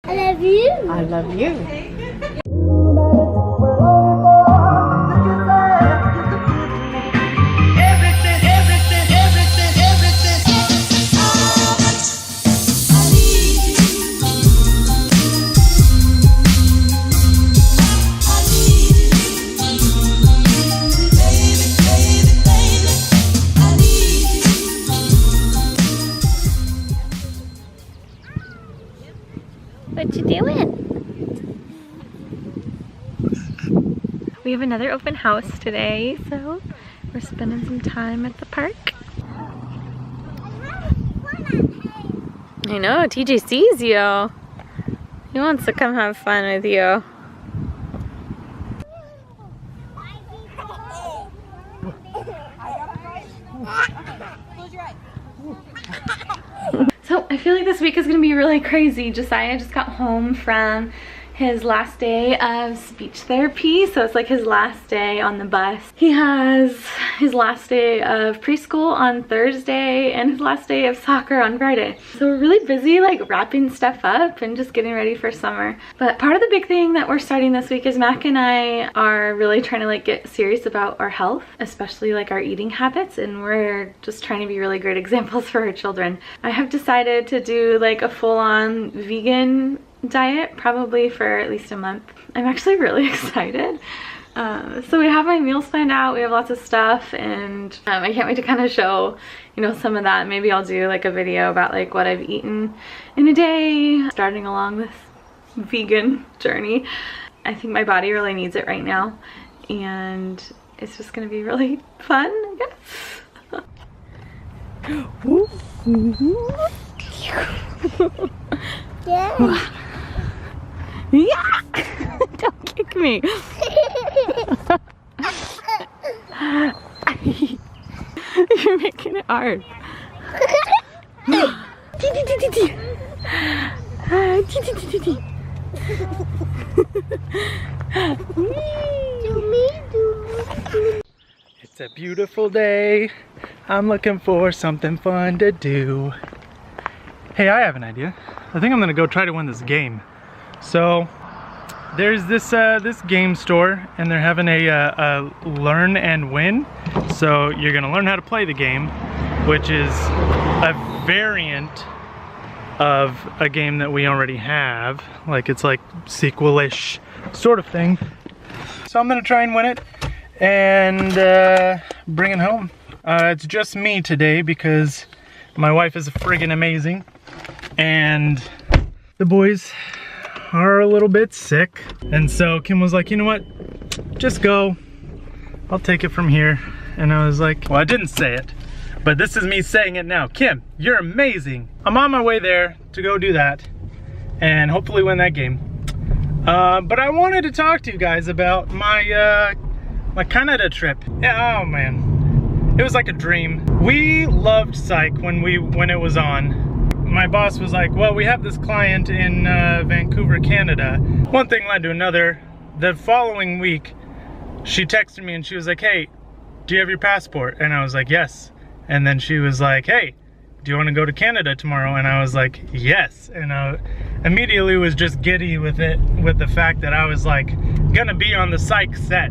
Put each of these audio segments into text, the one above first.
I love you. I love you. What you doing? We have another open house today, so we're spending some time at the park. I know, TJ sees you. He wants to come have fun with you. So I feel like this week is gonna be really crazy. Josiah just got home from his last day of speech therapy, so it's like his last day on the bus. He has his last day of preschool on Thursday and his last day of soccer on Friday. So we're really busy like wrapping stuff up and just getting ready for summer. But part of the big thing that we're starting this week is Mac and I are really trying to like get serious about our health, especially like our eating habits, and we're just trying to be really great examples for our children. I have decided to do like a full-on vegan diet probably for at least a month. I'm actually really excited. So we have my meals planned out, we have lots of stuff, and I can't wait to kind of show, you know, some of that. Maybe I'll do like a video about like what I've eaten in a day, starting along this vegan journey. I think my body really needs it right now, and it's just gonna be really fun, I guess. Yeah. Yeah! Don't kick me! You're making it hard. It's a beautiful day. I'm looking for something fun to do. Hey, I have an idea. I think I'm gonna go try to win this game. So there's this this game store, and they're having a learn and win. So you're gonna learn how to play the game, which is a variant of a game that we already have. Like it's like sequel-ish sort of thing. So I'm gonna try and win it and bring it home. It's just me today because my wife is friggin' amazing, and the boys are a little bit sick. And so Kim was like, you know what, just go, I'll take it from here. And I was like, well, I didn't say it, but this is me saying it now. Kim, you're amazing. I'm on my way there to go do that and hopefully win that game. But I wanted to talk to you guys about my my Canada trip. Yeah, oh man, it was like a dream. We loved psych when it was on. My boss was like, well, we have this client in Vancouver, Canada. One thing led to another. The following week, she texted me and she was like, hey, do you have your passport? And I was like, yes. And then she was like, hey, do you want to go to Canada tomorrow? And I was like, yes. And I immediately was just giddy with it, with the fact that I was like gonna be on the psych set.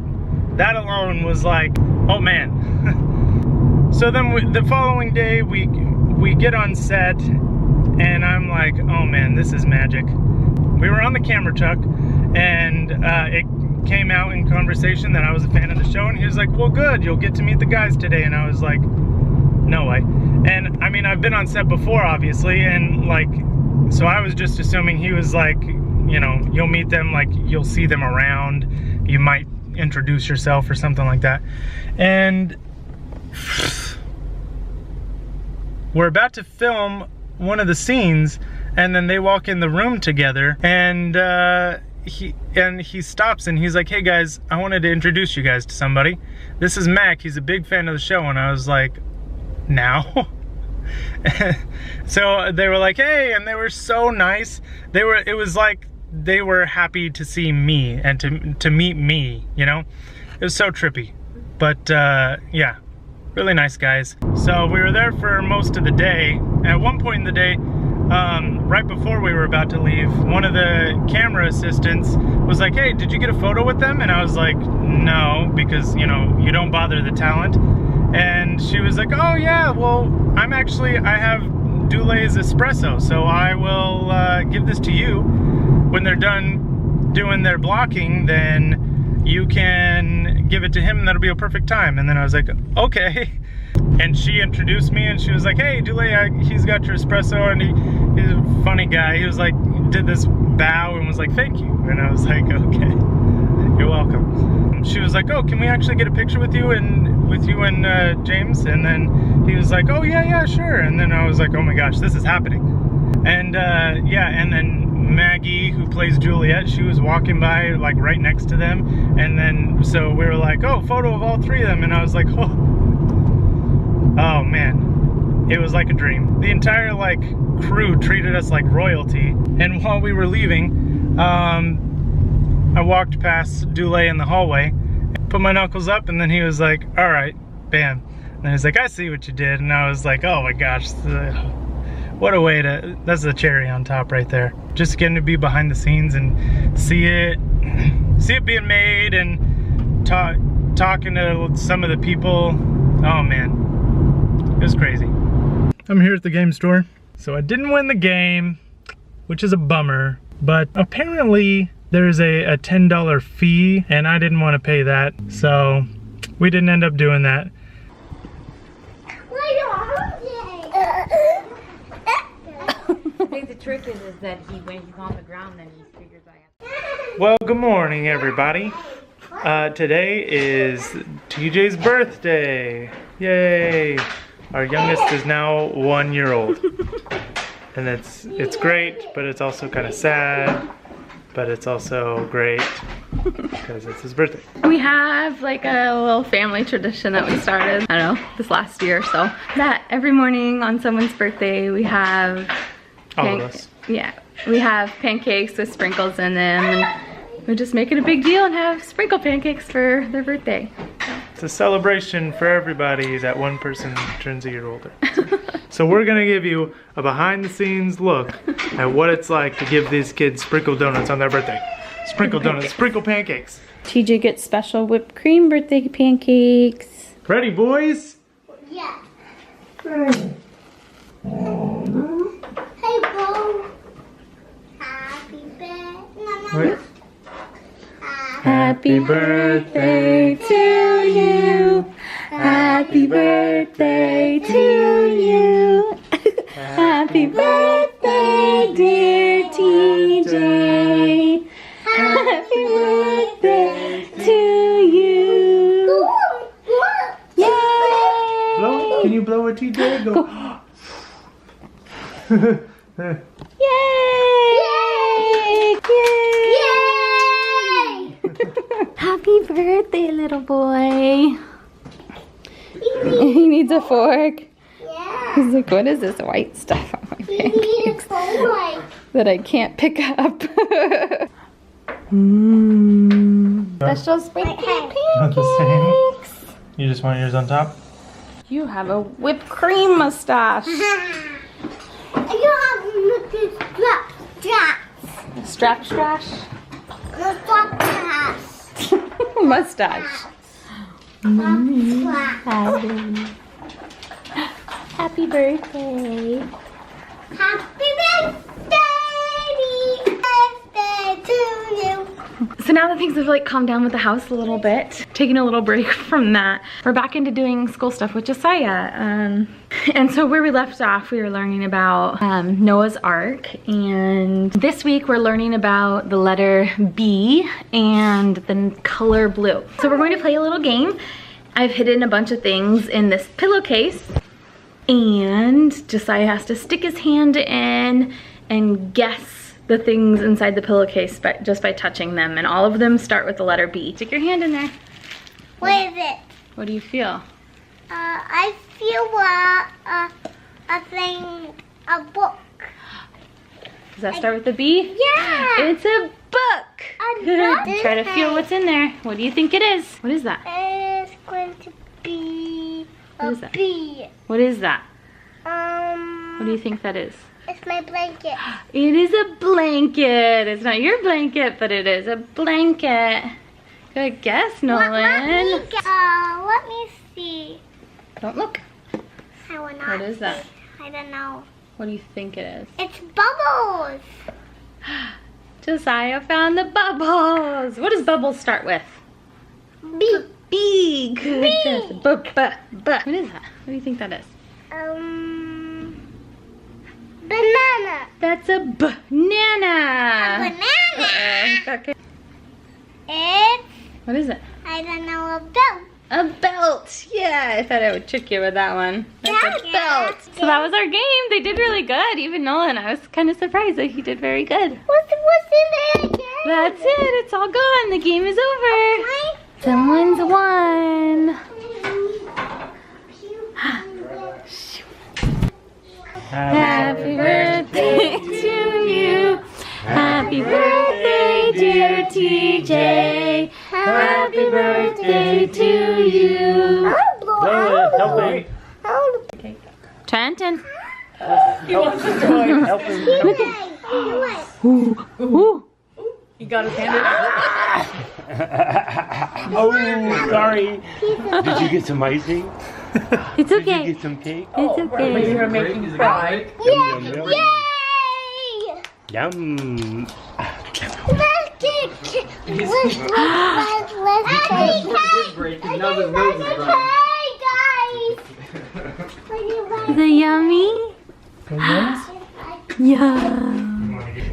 That alone was like, oh man. So then the following day, we get on set, and I'm like, oh man, this is magic. We were on the camera truck, and it came out in conversation that I was a fan of the show, and he was like, well good, you'll get to meet the guys today. And I was like, no way. And I mean, I've been on set before, obviously, and like, so I was just assuming he was like, you know, you'll meet them, like you'll see them around, you might introduce yourself or something like that. And we're about to film one of the scenes, and then they walk in the room together, and he stops and he's like, hey guys, I wanted to introduce you guys to somebody. This is Mac, he's a big fan of the show. And I was like, now? So they were like, hey, and they were so nice. It was like they were happy to see me and to meet me, you know? It was so trippy. But yeah, really nice guys. So we were there for most of the day. At one point in the day, right before we were about to leave, one of the camera assistants was like, hey, did you get a photo with them? And I was like, no, because, you know, you don't bother the talent. And she was like, oh yeah, well, I have Dulay's espresso, so I will give this to you. When they're done doing their blocking, then you can give it to him and that'll be a perfect time. And then I was like, okay. And she introduced me and she was like, hey, Dulay, he's got your espresso. And he's a funny guy. He was like, did this bow and was like, thank you. And I was like, okay, you're welcome. She was like, oh, can we actually get a picture with you and James? And then he was like, oh yeah, sure. And then I was like, oh my gosh, this is happening. And yeah, and then Maggie, who plays Juliet, she was walking by like right next to them. And then, so we were like, oh, photo of all three of them. And I was like, oh man, it was like a dream. The entire like crew treated us like royalty. And while we were leaving, I walked past Dulay in the hallway, put my knuckles up, and then he was like, all right, bam. And he was like, I see what you did. And I was like, oh my gosh, what a way to, that's the cherry on top right there. Just getting to be behind the scenes and see it being made and talking to some of the people. Oh man, it was crazy. I'm here at the game store. So I didn't win the game, which is a bummer, but apparently there's a $10 fee and I didn't want to pay that. So we didn't end up doing that. I think the trick is that when he's on the ground, then he figures out. Well, good morning, everybody. Today is TJ's birthday. Yay! Our youngest is now 1 year old, and it's great, but it's also kind of sad. But it's also great because it's his birthday. We have like a little family tradition that we started, I don't know, this last year or so. That every morning on someone's birthday we have all of us. Yeah, we have pancakes with sprinkles in them, and we just make it a big deal and have sprinkle pancakes for their birthday. It's a celebration for everybody that one person turns a year older. So we're gonna give you a behind the scenes look at what it's like to give these kids sprinkle donuts on their birthday. Sprinkle donuts, sprinkle pancakes. TJ gets special whipped cream birthday pancakes. Ready, boys? Yeah. Hey, Bo. Happy birthday. Happy birthday to you. Happy birthday to you. Happy birthday, dear TJ. Happy birthday to you. Yay! Blow? Can you blow a TJ? Go. Yay! Yay! Happy birthday, little boy. He needs a fork. Yeah. He's like, what is this white stuff on my pancakes that I can't pick up? Special sprinkle Not the same. pancakes. You just want yours on top? You have a whipped cream mustache. You have little straps. Strap strash? Mustache. Happy birthday. Happy birthday to you. So now that things have like calmed down with the house a little bit, taking a little break from that, we're back into doing school stuff with Josiah. And so where we left off, we were learning about Noah's Ark, and this week we're learning about the letter B and the color blue. So we're going to play a little game. I've hidden a bunch of things in this pillowcase, and Josiah has to stick his hand in and guess the things inside the pillowcase just by touching them, and all of them start with the letter B. Stick your hand in there. What is it? What do you feel? I feel a thing, a book. Does that start with the B? Yeah. It's a book. A Good. book. Try to feel what's in there. What do you think it is? What is that? It's going to be What a is that? bee. What is that? What do you think that is? It's my blanket. It is a blanket. It's not your blanket, but it is a blanket. Good guess, Nolan. Let me see. Don't look. I will not. What is that? I don't know. What do you think it is? It's bubbles. Josiah found the bubbles. What does bubbles start with? B. B. Good B. guess. What is that? What do you think that is? Banana. That's a banana. Banana. Okay. It's, What is it? I don't know, a belt. A belt. Yeah, I thought I would trick you with that one. That's a belt. So that was our game. They did really good. Even Nolan, I was kind of surprised that he did very good. What's in there again? That's it. It's all gone. The game is over. Someone's won. Happy birthday to you. Happy birthday, dear TJ. Happy birthday to you. Help me. Trenton. Help him. Ooh. He got his hand Oh, sorry. Did you get some icing? It's Did you okay. get some cake? It's okay. You're making me cry. Yum, yum, yum. Yay! Yum. Let's get let's Is it yummy? Yeah.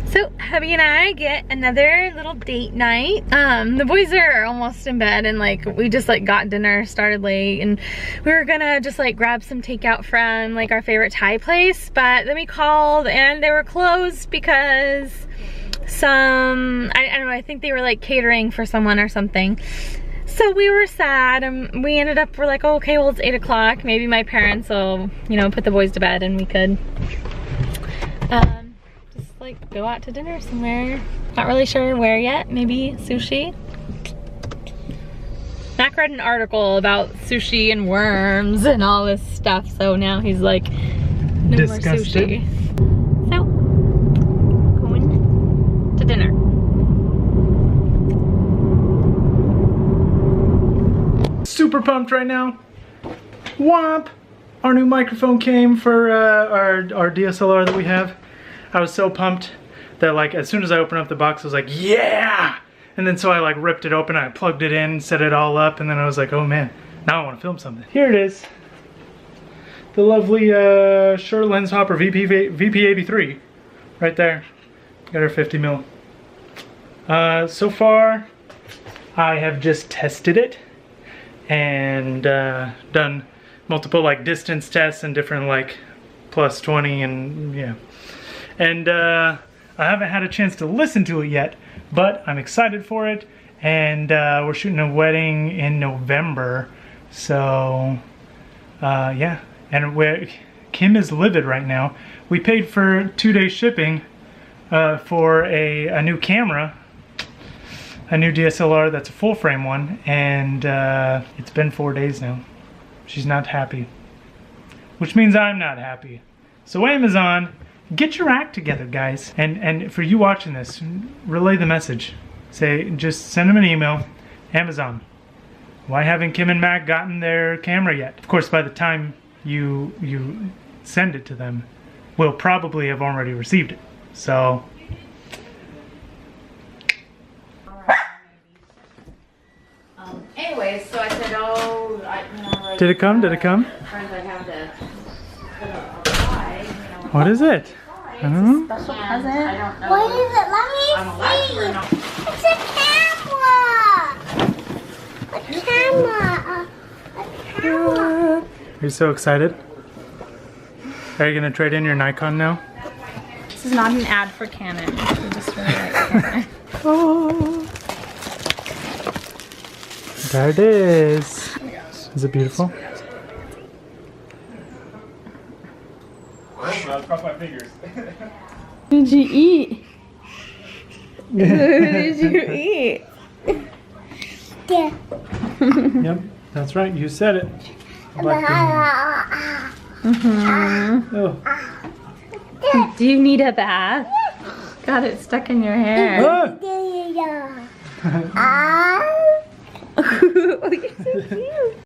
So hubby and I get another little date night. The boys are almost in bed and like we just like got dinner, started late, and we were gonna just like grab some takeout from like our favorite Thai place, but then we called and they were closed because I don't know, I think they were like catering for someone or something. So we were sad and we ended up, we're like, oh, okay, well it's 8 o'clock. Maybe my parents will, you know, put the boys to bed and we could just like go out to dinner somewhere. Not really sure where yet, maybe sushi. Mac read an article about sushi and worms and all this stuff, so now he's like, no Disgusted. more sushi. So, going to dinner. Super pumped right now. Womp! Our new microphone came for our DSLR that we have. I was so pumped that like as soon as I opened up the box I was like, yeah! And then so I like ripped it open, I plugged it in, set it all up, and then I was like, oh man, now I want to film something. Here it is. The lovely Shure Lens Hopper VP83 right there. Got our 50 mil. So far I have just tested it and done multiple like distance tests and different like plus 20 and yeah. And I haven't had a chance to listen to it yet, but I'm excited for it. And we're shooting a wedding in November, so yeah. And Kim is livid right now. We paid for 2-day shipping for a new camera, a new DSLR that's a full frame one, and it's been 4 days now. She's not happy, which means I'm not happy. So Amazon, get your act together, guys. And for you watching this, relay the message. Say, just send them an email. Amazon, why haven't Kim and Mac gotten their camera yet? Of course, by the time you send it to them, we'll probably have already received it. So Anyways, so I said, oh, like, did it come? Did it come? friends I have to apply, What is it? I don't know. Special present. I don't know. What is it? Let I'm allowed to or me not. see. It's a camera. A camera. A camera. Are you so excited? Are you gonna trade in your Nikon now? This is not an ad for Canon. We just really like Canon. Oh. There it is. Is it beautiful? I'll cross my fingers. What did you eat? What did you eat? Yeah. Yep, that's right. You said it. Mm-hmm. Oh. Do you need a bath? Got it stuck in your hair. Ah! Oh, you're so cute.